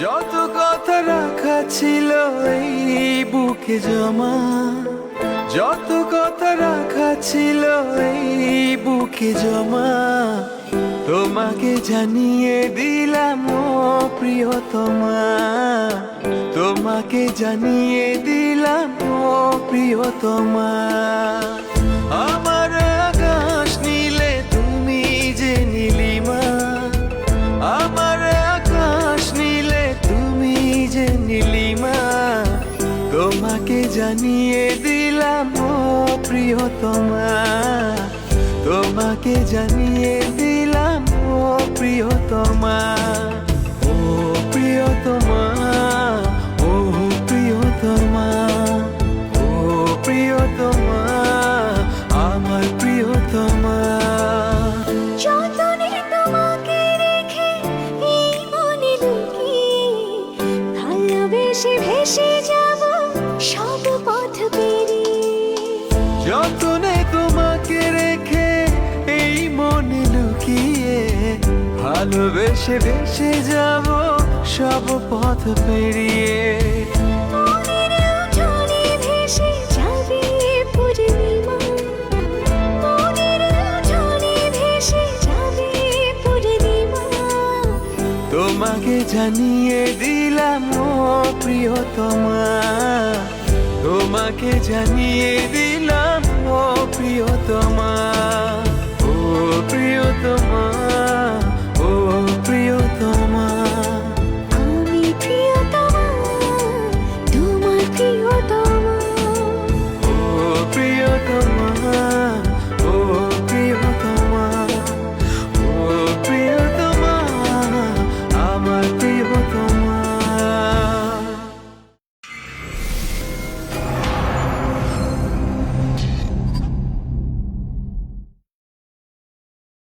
যত কথা রাখা ছিল এই বুকে জমা, যত কথা রাখা ছিল এই বুকে জমা, তোমাকে জানিয়ে দিলাম ও প্রিয়তমা, তোমাকে জানিয়ে দিলাম ও প্রিয়তমা। আমার আকাশ নীলে তুমি যে নীলিমা, আমার আকাশ নীলে তুমি যে নীলিমা, তোমাকে জানিয়ে দিলাম ও প্রিয়তমা, তোমাকে জানিয়ে দিলাম ও প্রিয়তমা। ও প্রিয়তমা, ও প্রিয়তমা, ও প্রিয়তমা, আমার প্রিয়তমা। যতনে তোমাকে রেখে এই মনে লুকিয়ে, ভালোবেসে ভেসে যাব সব পথ পেরিয়ে। যতনে তোমাকে রেখে এই মনে লুকিয়ে, ভালোবেসে ভেসে যাব সব পথ পেরিয়ে। মনের উঠোনে ভেসে যাবে পূর্ণিমা, মনের উঠোনে ভেসে যাবে পূর্ণিমা, তোমাকে জানিয়ে দিলাম ও প্রিয়তমা, তোমাকে জানিয়ে দিলাম ও প্রিয়তমা। ও প্রিয়তমা, ও প্রিয়তমা।